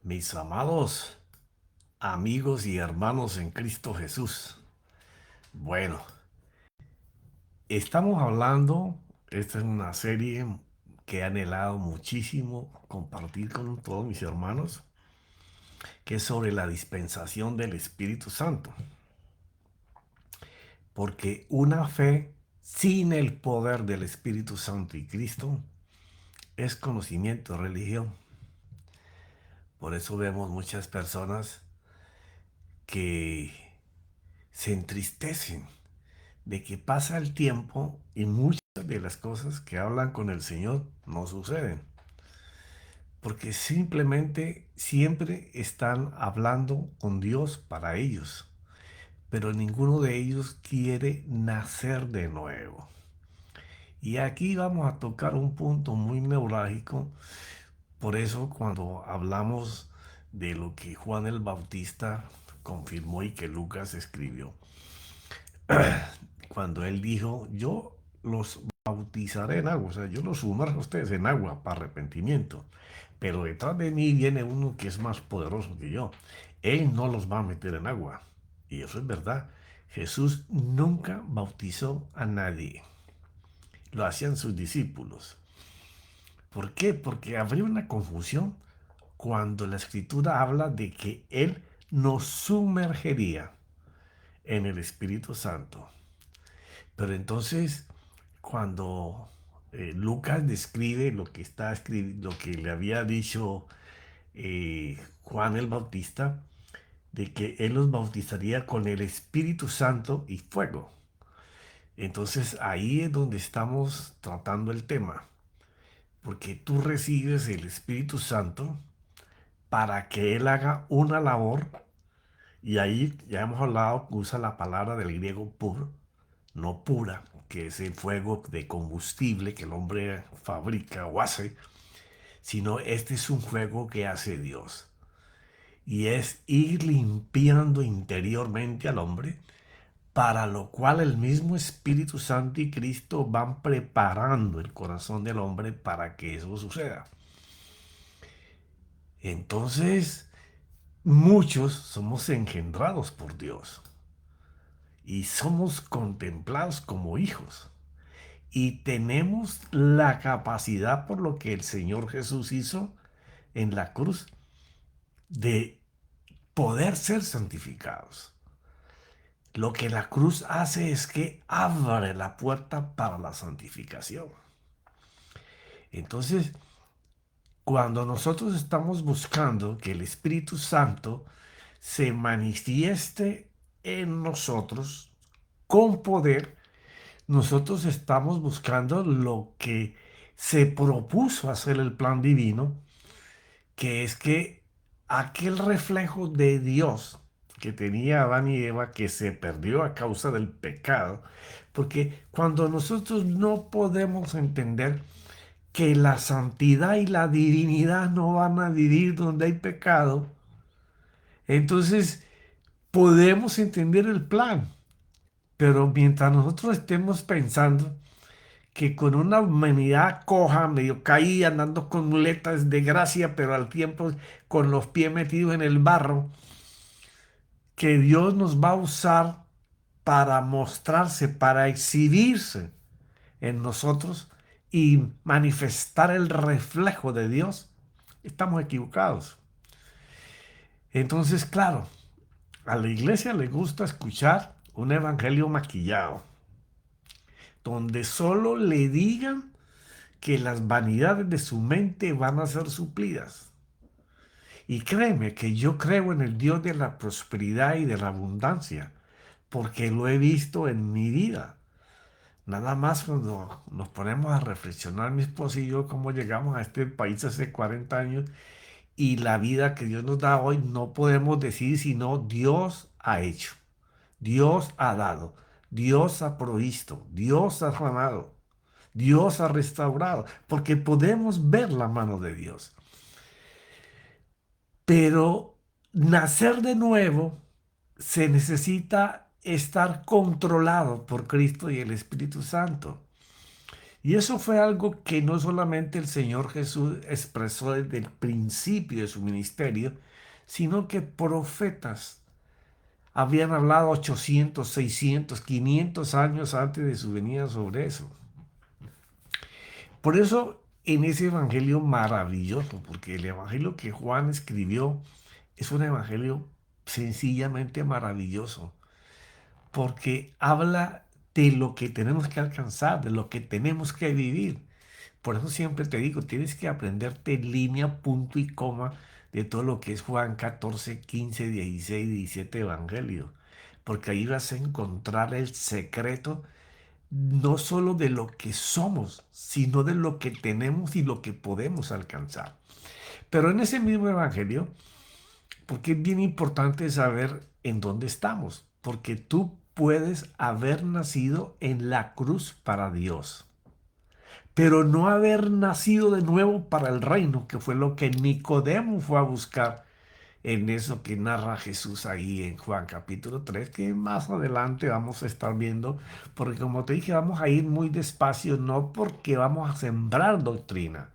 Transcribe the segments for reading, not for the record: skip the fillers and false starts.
Mis amados amigos y hermanos en Cristo Jesús. Bueno, estamos hablando, esta es una serie que he anhelado muchísimo compartir con todos mis hermanos, que es sobre la dispensación del Espíritu Santo. Porque una fe sin el poder del Espíritu Santo y Cristo es conocimiento de religión. Por eso vemos muchas personas que se entristecen de que pasa el tiempo y muchas de las cosas que hablan con el Señor no suceden. Porque simplemente siempre están hablando con Dios para ellos. Pero ninguno de ellos quiere nacer de nuevo. Y aquí vamos a tocar un punto muy neurálgico. Por eso cuando hablamos de lo que Juan el Bautista confirmó y que Lucas escribió, cuando él dijo, yo los bautizaré en agua, o sea, yo los sumerjo a ustedes en agua para arrepentimiento, pero detrás de mí viene uno que es más poderoso que yo. Él no los va a meter en agua. Y eso es verdad. Jesús nunca bautizó a nadie. Lo hacían sus discípulos. ¿Por qué? Porque habría una confusión cuando la escritura habla de que Él nos sumergería en el Espíritu Santo. Pero entonces, cuando Lucas describe lo que lo que le había dicho Juan el Bautista, de que él los bautizaría con el Espíritu Santo y fuego. Entonces ahí es donde estamos tratando el tema, porque tú recibes el Espíritu Santo para que él haga una labor, y ahí ya hemos hablado que usa la palabra del griego pur, no pura, que es el fuego de combustible que el hombre fabrica o hace, sino este es un fuego que hace Dios. Y es ir limpiando interiormente al hombre, para lo cual el mismo Espíritu Santo y Cristo van preparando el corazón del hombre para que eso suceda. Entonces, muchos somos engendrados por Dios y somos contemplados como hijos. Y tenemos la capacidad, por lo que el Señor Jesús hizo en la cruz, de poder ser santificados. Lo que la cruz hace es que abre la puerta para la santificación. Entonces, cuando nosotros estamos buscando que el Espíritu Santo se manifieste en nosotros con poder, nosotros estamos buscando lo que se propuso hacer el plan divino, que es que aquel reflejo de Dios que tenía Adán y Eva, que se perdió a causa del pecado, porque cuando nosotros no podemos entender que la santidad y la divinidad no van a vivir donde hay pecado, entonces podemos entender el plan. Pero mientras nosotros estemos pensando que con una humanidad coja, medio caída, andando con muletas de gracia, pero al tiempo con los pies metidos en el barro, que Dios nos va a usar para mostrarse, para exhibirse en nosotros y manifestar el reflejo de Dios, estamos equivocados. Entonces, claro, a la iglesia le gusta escuchar un evangelio maquillado, donde solo le digan que las vanidades de su mente van a ser suplidas. Y créeme que yo creo en el Dios de la prosperidad y de la abundancia, porque lo he visto en mi vida. Nada más cuando nos ponemos a reflexionar, mi esposo y yo, cómo llegamos a este país hace 40 años y la vida que Dios nos da hoy, no podemos decir sino Dios ha hecho, Dios ha dado, Dios ha provisto, Dios ha sanado, Dios ha restaurado, porque podemos ver la mano de Dios. Pero nacer de nuevo se necesita estar controlado por Cristo y el Espíritu Santo. Y eso fue algo que no solamente el Señor Jesús expresó desde el principio de su ministerio, sino que profetas habían hablado 800, 600, 500 años antes de su venida sobre eso. Por eso, en ese evangelio maravilloso, porque el evangelio que Juan escribió es un evangelio sencillamente maravilloso, porque habla de lo que tenemos que alcanzar, de lo que tenemos que vivir. Por eso siempre te digo, tienes que aprenderte línea, punto y coma de todo lo que es Juan 14, 15, 16, 17 Evangelio. Porque ahí vas a encontrar el secreto no solo de lo que somos, sino de lo que tenemos y lo que podemos alcanzar. Pero en ese mismo Evangelio, porque es bien importante saber en dónde estamos, porque tú puedes haber nacido en la cruz para Dios, pero no haber nacido de nuevo para el reino, que fue lo que Nicodemo fue a buscar en eso que narra Jesús ahí en Juan capítulo 3, que más adelante vamos a estar viendo, porque como te dije, vamos a ir muy despacio, no porque vamos a sembrar doctrina,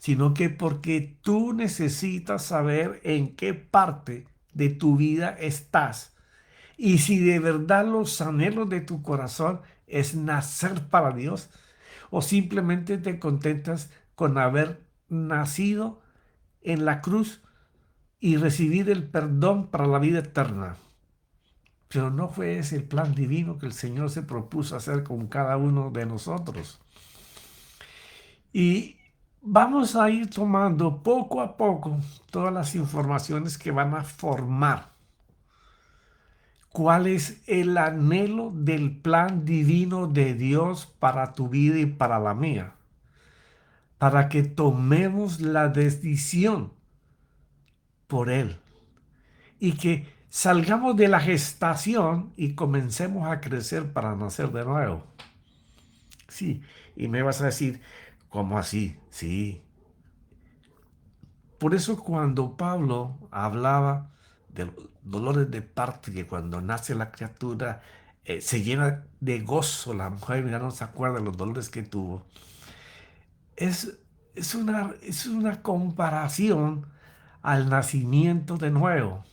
sino que porque tú necesitas saber en qué parte de tu vida estás y si de verdad los anhelos de tu corazón es nacer para Dios o simplemente te contentas con haber nacido en la cruz y recibir el perdón para la vida eterna. Pero no fue ese el plan divino que el Señor se propuso hacer con cada uno de nosotros. Y vamos a ir tomando poco a poco todas las informaciones que van a formar cuál es el anhelo del plan divino de Dios para tu vida y para la mía, para que tomemos la decisión por Él y que salgamos de la gestación y comencemos a crecer para nacer de nuevo. Sí, y me vas a decir, ¿cómo así? Sí. Por eso cuando Pablo hablaba de los dolores de parto, que cuando nace la criatura se llena de gozo, la mujer ya no se acuerda de los dolores que tuvo, es, es una comparación al nacimiento de nuevo.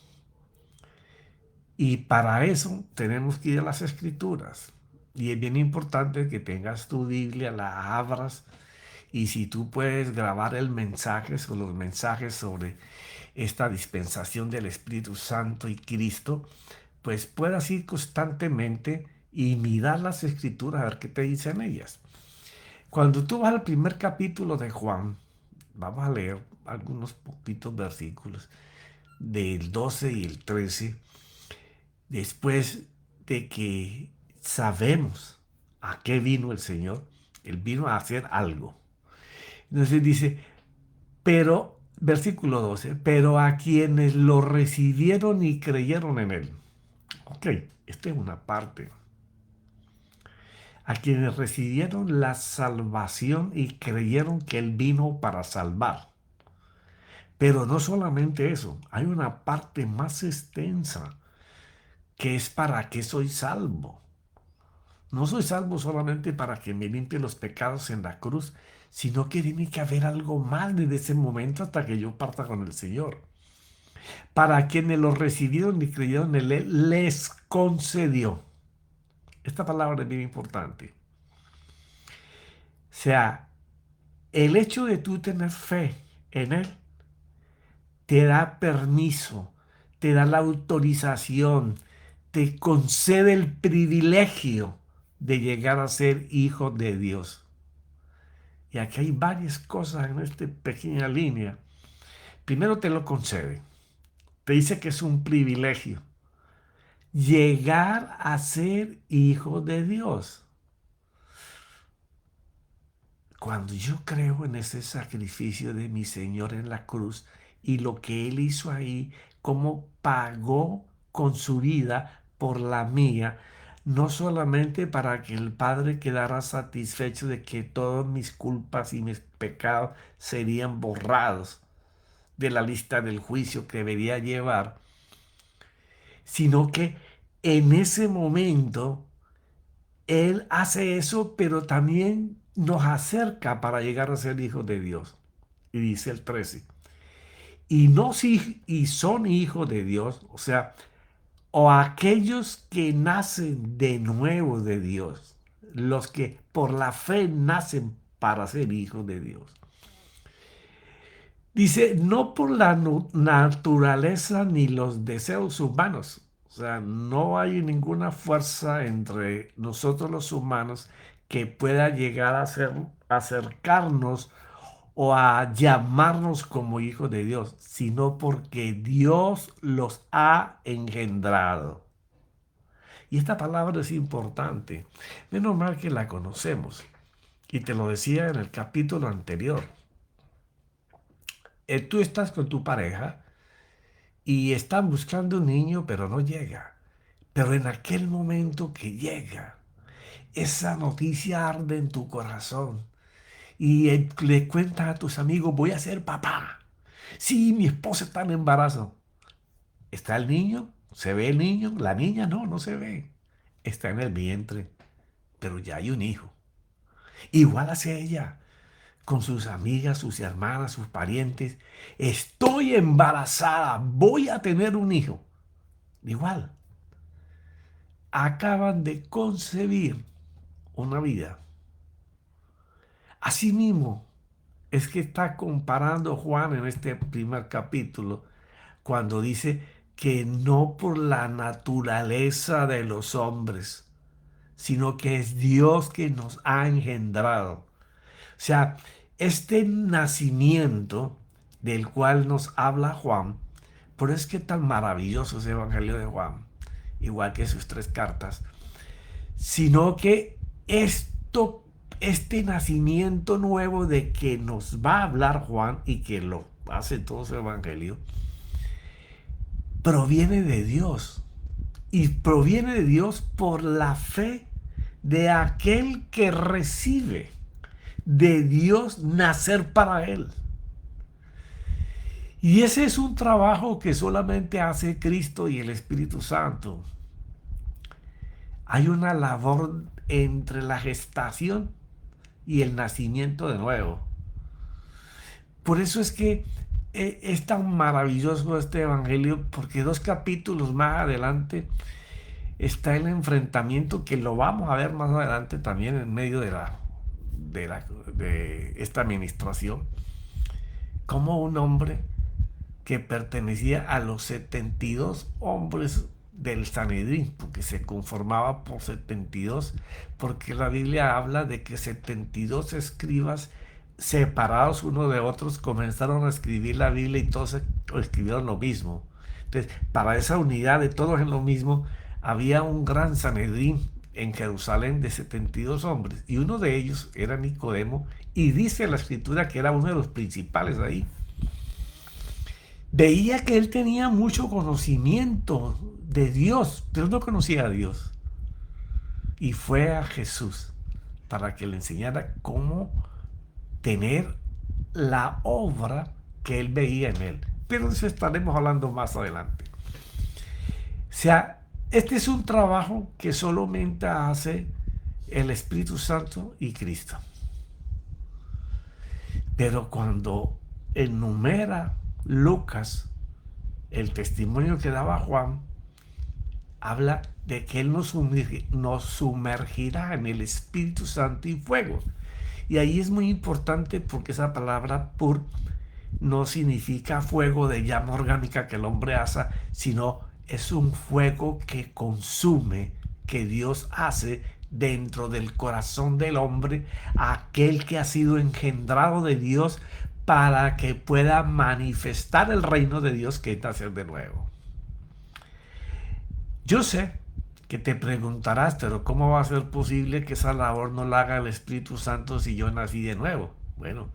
Y para eso tenemos que ir a las escrituras. Y es bien importante que tengas tu Biblia, la abras y si tú puedes grabar el mensaje o los mensajes sobre esta dispensación del Espíritu Santo y Cristo, pues puedas ir constantemente y mirar las escrituras a ver qué te dicen ellas. Cuando tú vas al primer capítulo de Juan, vamos a leer algunos poquitos versículos del 12 y el 13, después de que sabemos a qué vino el Señor, Él vino a hacer algo. Entonces dice, pero, versículo 12, pero a quienes lo recibieron y creyeron en Él. Ok, esta es una parte. A quienes recibieron la salvación y creyeron que Él vino para salvar. Pero no solamente eso, hay una parte más extensa que es para qué soy salvo. No soy salvo solamente para que me limpie los pecados en la cruz, sino que tiene que haber algo más desde ese momento hasta que yo parta con el Señor. Para quienes lo recibieron y creyeron en Él, les concedió. Esta palabra es bien importante. O sea, el hecho de tú tener fe en Él te da permiso, te da la autorización, te concede el privilegio de llegar a ser hijo de Dios. Y aquí hay varias cosas en esta pequeña línea. Primero te lo concede. Te dice que es un privilegio llegar a ser hijo de Dios. Cuando yo creo en ese sacrificio de mi Señor en la cruz y lo que Él hizo ahí, cómo pagó con su vida por la mía, no solamente para que el Padre quedara satisfecho de que todas mis culpas y mis pecados serían borrados de la lista del juicio que debería llevar, sino que en ese momento Él hace eso, pero también nos acerca para llegar a ser hijos de Dios. Y dice el 13, y no si y son hijos de Dios, o sea, o aquellos que nacen de nuevo de Dios, los que por la fe nacen para ser hijos de Dios. Dice, no por la naturaleza ni los deseos humanos. O sea, no hay ninguna fuerza entre nosotros los humanos que pueda llegar a acercarnos o a llamarnos como hijos de Dios, sino porque Dios los ha engendrado. Y esta palabra es importante. Menos mal que la conocemos. Y te lo decía en el capítulo anterior. Tú estás con tu pareja y están buscando un niño, pero no llega. Pero en aquel momento que llega, esa noticia arde en tu corazón y le cuentas a tus amigos, voy a ser papá. Sí, mi esposa está en embarazo. ¿Está el niño? ¿Se ve el niño? La niña no se ve. Está en el vientre, pero ya hay un hijo. Igual hace ella, con sus amigas, sus hermanas, sus parientes. Estoy embarazada, voy a tener un hijo. Igual, acaban de concebir una vida. Asimismo, es que está comparando Juan en este primer capítulo cuando dice que no por la naturaleza de los hombres, sino que es Dios que nos ha engendrado. O sea, este nacimiento del cual nos habla Juan, por eso es que tan maravilloso es el Evangelio de Juan, igual que sus tres cartas, sino que este nacimiento nuevo de que nos va a hablar Juan y que lo hace todo su evangelio, proviene de Dios. Y proviene de Dios por la fe de aquel que recibe de Dios nacer para él. Y ese es un trabajo que solamente hace Cristo y el Espíritu Santo. Hay una labor entre la gestación y el nacimiento de nuevo. Por eso es que es tan maravilloso este evangelio, porque 2 capítulos más adelante está el enfrentamiento que lo vamos a ver más adelante también en medio de esta administración, como un hombre que pertenecía a los 72 hombres del Sanedrín, porque se conformaba por 72, porque la Biblia habla de que 72 escribas separados unos de otros comenzaron a escribir la Biblia y todos escribieron lo mismo. Entonces, para esa unidad de todos en lo mismo, había un gran Sanedrín en Jerusalén de 72 hombres, y uno de ellos era Nicodemo, y dice la escritura que era uno de los principales de ahí. Veía que él tenía mucho conocimiento de Dios, pero no conocía a Dios. Y fue a Jesús para que le enseñara cómo tener la obra que él veía en él. Pero de eso estaremos hablando más adelante. O sea, este es un trabajo que solamente hace el Espíritu Santo y Cristo. Pero cuando enumera Lucas el testimonio que daba Juan, habla de que él nos sumergirá en el Espíritu Santo y fuego. Y ahí es muy importante porque esa palabra pur no significa fuego de llama orgánica que el hombre asa, sino es un fuego que consume, que Dios hace dentro del corazón del hombre, aquel que ha sido engendrado de Dios para que pueda manifestar el reino de Dios que es nacer de nuevo. Yo sé que te preguntarás, pero ¿cómo va a ser posible que esa labor no la haga el Espíritu Santo si yo nací de nuevo? Bueno,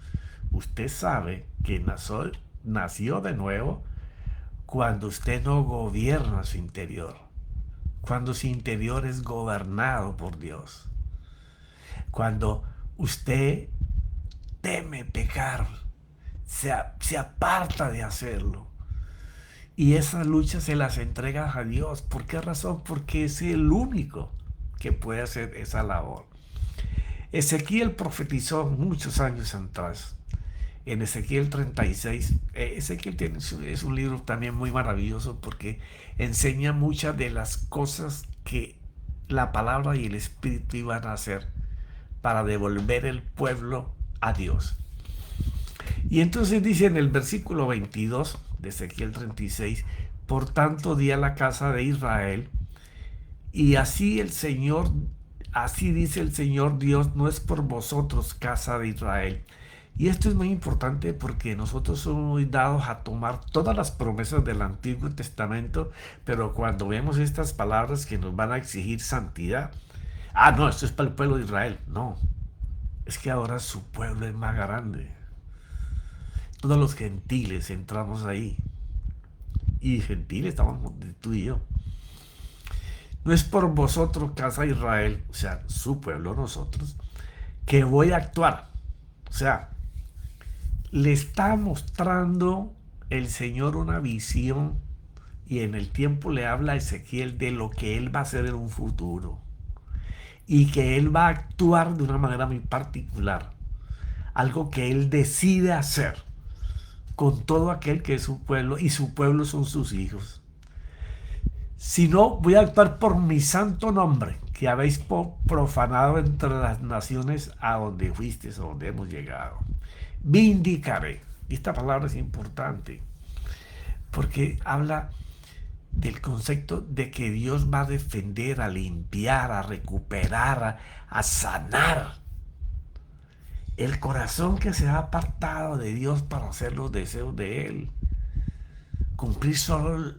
usted sabe que nació de nuevo cuando usted no gobierna su interior, cuando su interior es gobernado por Dios, cuando usted teme pecar, se aparta de hacerlo. Y esas luchas se las entregas a Dios. ¿Por qué razón? Porque es el único que puede hacer esa labor. Ezequiel profetizó muchos años atrás. En Ezequiel 36, Ezequiel es un libro también muy maravilloso porque enseña muchas de las cosas que la palabra y el Espíritu iban a hacer para devolver el pueblo a Dios. Y entonces dice en el versículo 22 de Ezequiel 36, por tanto di a la casa de Israel, y así dice el Señor Dios, no es por vosotros, casa de Israel. Y esto es muy importante porque nosotros somos muy dados a tomar todas las promesas del Antiguo Testamento, pero cuando vemos estas palabras que nos van a exigir santidad, no, esto es para el pueblo de Israel. No, es que ahora su pueblo es más grande. Todos los gentiles entramos ahí. Y gentiles estamos tú y yo. No es por vosotros, casa de Israel, o sea, su pueblo, nosotros, que voy a actuar. O sea, le está mostrando el Señor una visión y en el tiempo le habla a Ezequiel de lo que él va a hacer en un futuro y que él va a actuar de una manera muy particular, algo que él decide hacer con todo aquel que es su pueblo y su pueblo son sus hijos. Si no, voy a actuar por mi santo nombre, que habéis profanado entre las naciones a donde fuisteis, a donde hemos llegado. Vindicaré. Y esta palabra es importante, porque habla del concepto de que Dios va a defender, a limpiar, a recuperar, a sanar el corazón que se ha apartado de Dios para hacer los deseos de Él. Cumplir solo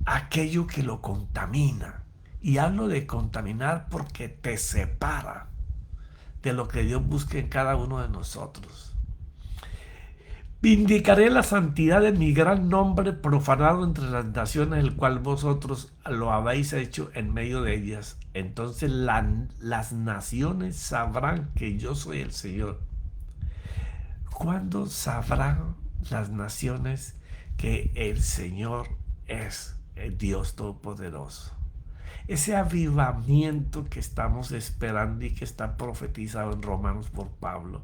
aquello que lo contamina. Y hablo de contaminar porque te separa de lo que Dios busca en cada uno de nosotros. Vindicaré la santidad de mi gran nombre profanado entre las naciones, el cual vosotros lo habéis hecho en medio de ellas. Entonces las naciones sabrán que yo soy el Señor. ¿Cuándo sabrán las naciones que el Señor es el Dios Todopoderoso? Ese avivamiento que estamos esperando y que está profetizado en Romanos por Pablo,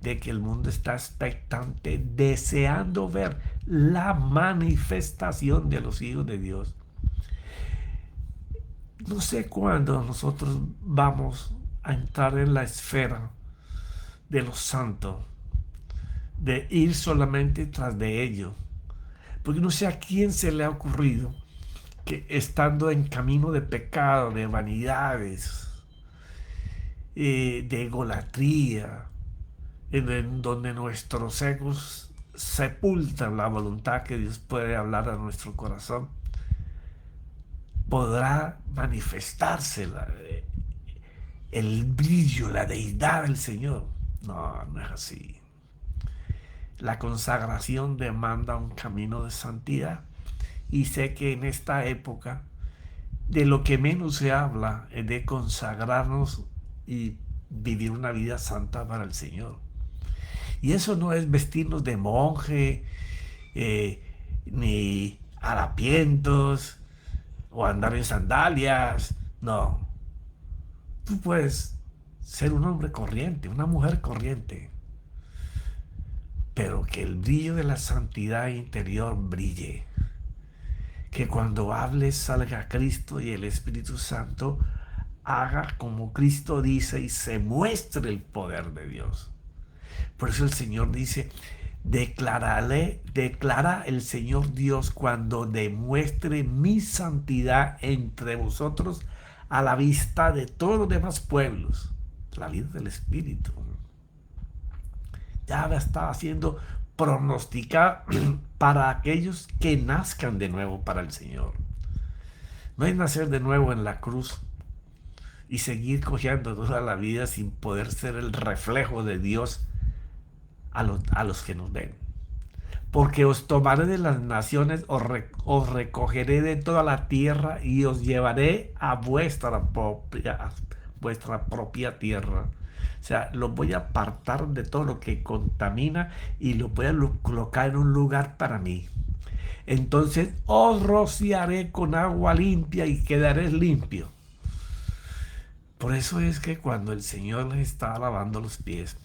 de que el mundo está expectante, deseando ver la manifestación de los hijos de Dios. No sé cuándo nosotros vamos a entrar en la esfera de los santos, de ir solamente tras de ellos, porque no sé a quién se le ha ocurrido que estando en camino de pecado, de vanidades, de egolatría, en donde nuestros egos sepultan la voluntad que Dios puede hablar a nuestro corazón, podrá manifestarse el brillo, la deidad del Señor. No, no es así. La consagración demanda un camino de santidad. Y sé que en esta época de lo que menos se habla es de consagrarnos y vivir una vida santa para el Señor. Y eso no es vestirnos de monje, ni harapientos, o andar en sandalias. No. Tú puedes ser un hombre corriente, una mujer corriente, pero que el brillo de la santidad interior brille. Que cuando hables salga Cristo y el Espíritu Santo haga como Cristo dice y se muestre el poder de Dios. Por eso el Señor dice, declara el Señor Dios cuando demuestre mi santidad entre vosotros a la vista de todos los demás pueblos. La vida del Espíritu. Ya estaba siendo pronosticada para aquellos que nazcan de nuevo para el Señor. No es nacer de nuevo en la cruz y seguir cojeando toda la vida sin poder ser el reflejo de Dios a los que nos ven. Porque os tomaré de las naciones, os recogeré de toda la tierra y os llevaré a vuestra propia tierra. O sea, los voy a apartar de todo lo que contamina y los voy a colocar en un lugar para mí. Entonces os rociaré con agua limpia y quedaréis limpio. Por eso es que cuando el Señor les estaba lavando los pies,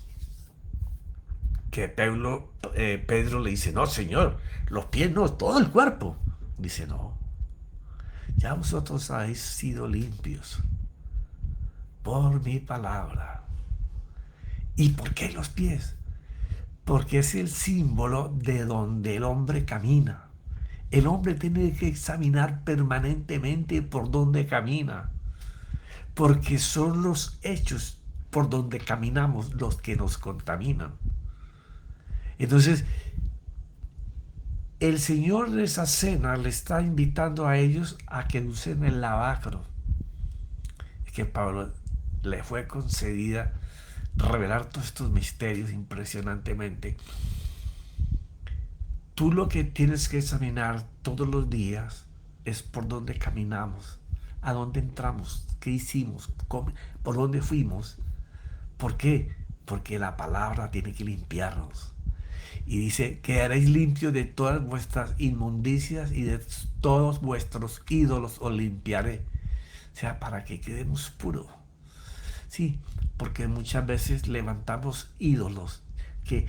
que Pedro le dice, no, Señor, los pies no, todo el cuerpo. Dice, no, ya vosotros habéis sido limpios por mi palabra. ¿Y por qué los pies? Porque es el símbolo de donde el hombre camina. El hombre tiene que examinar permanentemente por donde camina, porque son los hechos por donde caminamos los que nos contaminan. Entonces, el Señor de esa cena le está invitando a ellos a que usen el lavacro. Es que Pablo le fue concedida revelar todos estos misterios impresionantemente. Tú lo que tienes que examinar todos los días es por dónde caminamos, a dónde entramos, qué hicimos, por dónde fuimos. ¿Por qué? Porque la palabra tiene que limpiarnos. Y dice, quedaréis limpios de todas vuestras inmundicias y de todos vuestros ídolos os limpiaré. O sea, para que quedemos puros. Sí, porque muchas veces levantamos ídolos que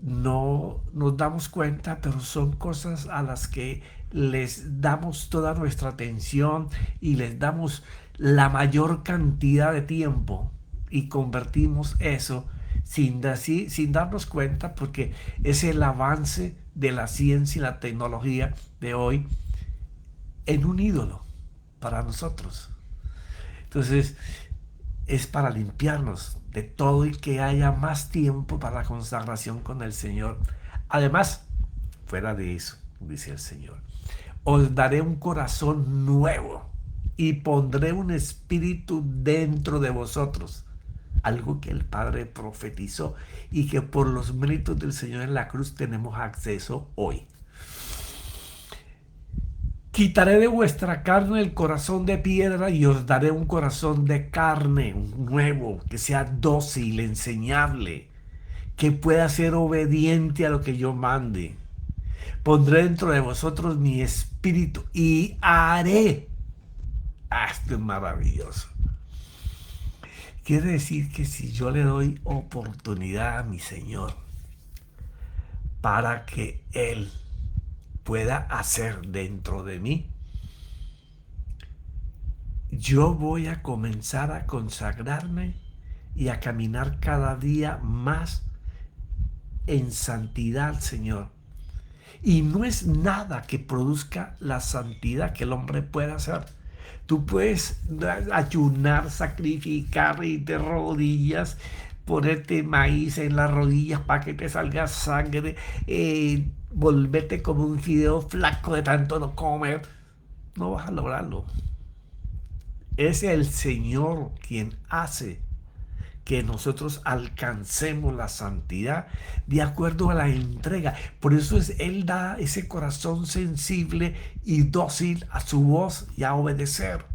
no nos damos cuenta, pero son cosas a las que les damos toda nuestra atención y les damos la mayor cantidad de tiempo y convertimos eso sin darnos cuenta, porque es el avance de la ciencia y la tecnología de hoy en un ídolo para nosotros. Entonces, es para limpiarnos de todo y que haya más tiempo para la consagración con el Señor. Además, fuera de eso, dice el Señor, os daré un corazón nuevo y pondré un espíritu dentro de vosotros. Algo que el Padre profetizó y que por los méritos del Señor en la cruz tenemos acceso hoy. Quitaré de vuestra carne el corazón de piedra y os daré un corazón de carne, un nuevo, que sea dócil, enseñable, que pueda ser obediente a lo que yo mande. Pondré dentro de vosotros mi espíritu y haré. Esto es maravilloso. Quiere decir que si yo le doy oportunidad a mi Señor para que Él pueda hacer dentro de mí, yo voy a comenzar a consagrarme y a caminar cada día más en santidad al Señor. Y no es nada que produzca la santidad que el hombre pueda hacer. Tú puedes ayunar, sacrificar y de rodillas, ponerte maíz en las rodillas para que te salga sangre, volverte como un fideo flaco de tanto no comer. No vas a lograrlo. Es el Señor quien hace que nosotros alcancemos la santidad de acuerdo a la entrega. Por eso Él da ese corazón sensible y dócil a su voz y a obedecer.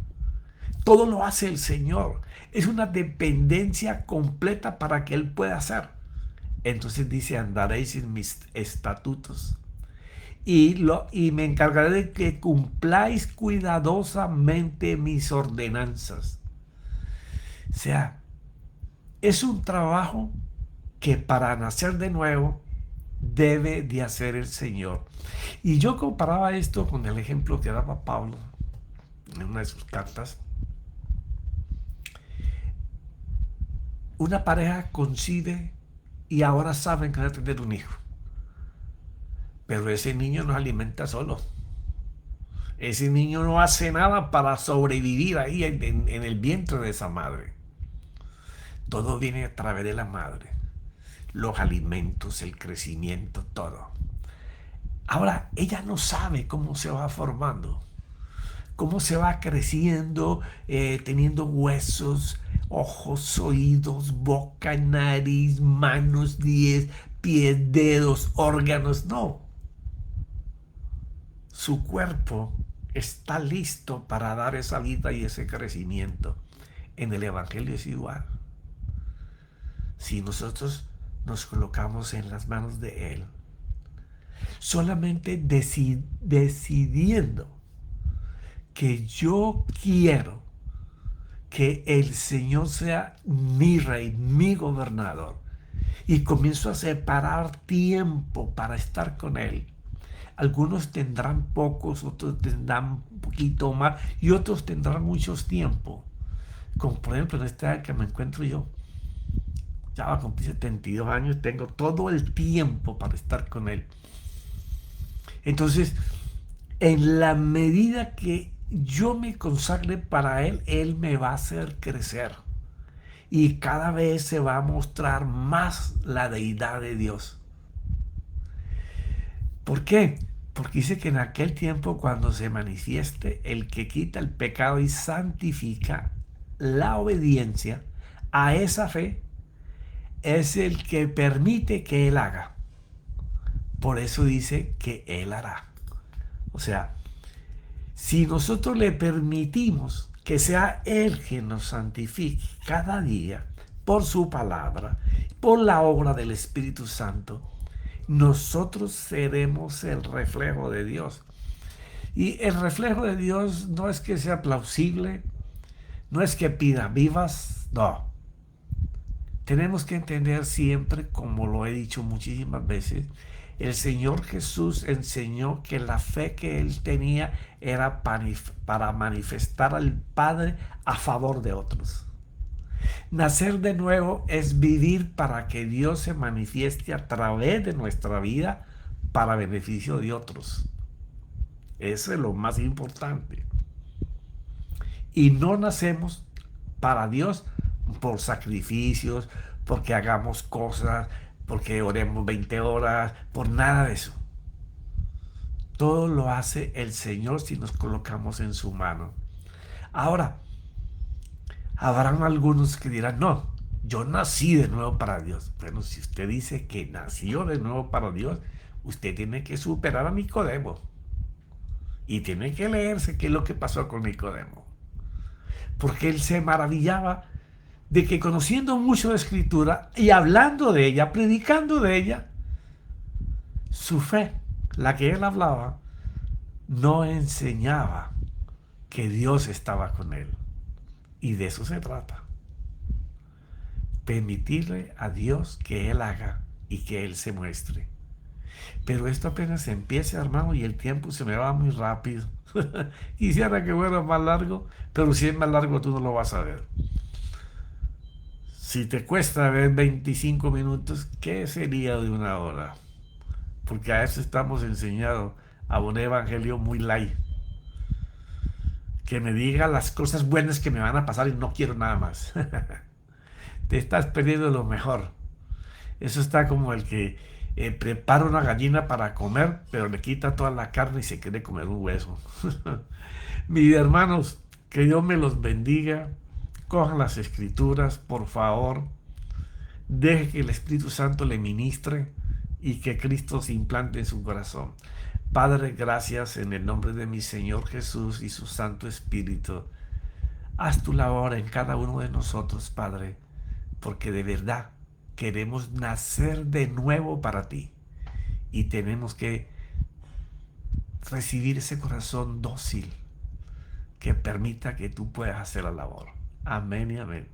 Todo lo hace el Señor. Es una dependencia completa para que Él pueda hacer. Entonces dice, andaréis en mis estatutos y me encargaré de que cumpláis cuidadosamente mis ordenanzas. O sea, es un trabajo que para nacer de nuevo debe de hacer el Señor. Y yo comparaba esto con el ejemplo que daba Pablo en una de sus cartas. Una pareja concibe y ahora saben que van a tener un hijo. Pero ese niño no alimenta solo. Ese niño no hace nada para sobrevivir ahí en el vientre de esa madre. Todo viene a través de la madre. Los alimentos, el crecimiento, todo. Ahora, ella no sabe cómo se va formando, cómo se va creciendo, teniendo huesos, ojos, oídos, boca, nariz, manos, pies, dedos, órganos. No. Su cuerpo está listo para dar esa vida y ese crecimiento. En el Evangelio es igual. Si nosotros nos colocamos en las manos de Él, solamente decidiendo que yo quiero que el Señor sea mi rey, mi gobernador. Y comienzo a separar tiempo para estar con Él. Algunos tendrán pocos, otros tendrán un poquito más y otros tendrán muchos tiempo. Como por ejemplo en esta edad que me encuentro yo. Ya va a cumplir 72 años, tengo todo el tiempo para estar con Él. Entonces, en la medida que yo me consagre para Él, Él me va a hacer crecer. Y cada vez se va a mostrar más la deidad de Dios. ¿Por qué? Porque dice que en aquel tiempo cuando se manifieste el que quita el pecado y santifica la obediencia a esa fe, es el que permite que Él haga. Por eso dice que Él hará. O sea, si nosotros le permitimos que sea Él quien nos santifique cada día por su palabra, por la obra del Espíritu Santo, nosotros seremos el reflejo de Dios. Y el reflejo de Dios no es que sea plausible, no es que pida vivas, no. Tenemos que entender siempre, como lo he dicho muchísimas veces, el Señor Jesús enseñó que la fe que Él tenía era para manifestar al Padre a favor de otros. Nacer de nuevo es vivir para que Dios se manifieste a través de nuestra vida para beneficio de otros. Eso es lo más importante. Y no nacemos para Dios por sacrificios, porque hagamos cosas, porque oremos 20 horas, por nada de eso. Todo lo hace el Señor si nos colocamos en su mano. Ahora, habrán algunos que dirán, no, yo nací de nuevo para Dios. Bueno, si usted dice que nació de nuevo para Dios, usted tiene que superar a Nicodemo. Y tiene que leerse qué es lo que pasó con Nicodemo. Porque él se maravillaba de que conociendo mucho de Escritura y hablando de ella, predicando de ella, su fe, la que él hablaba, no enseñaba que Dios estaba con él. Y de eso se trata. Permitirle a Dios que Él haga y que Él se muestre. Pero esto apenas empieza, hermano, y el tiempo se me va muy rápido. Quisiera que fuera más largo, pero si es más largo tú no lo vas a ver. Si te cuesta ver 25 minutos, ¿qué sería de una hora? Porque a eso estamos enseñados a un evangelio muy light. Que me diga las cosas buenas que me van a pasar y no quiero nada más. Te estás perdiendo lo mejor. Eso está como el que prepara una gallina para comer, pero le quita toda la carne y se quiere comer un hueso. Mis hermanos, que Dios me los bendiga. Cojan las escrituras, por favor. Deje que el Espíritu Santo le ministre y que Cristo se implante en su corazón. Padre, gracias en el nombre de mi Señor Jesús y su Santo Espíritu. Haz tu labor en cada uno de nosotros, Padre, porque de verdad queremos nacer de nuevo para ti y tenemos que recibir ese corazón dócil que permita que tú puedas hacer la labor. Amén y amén.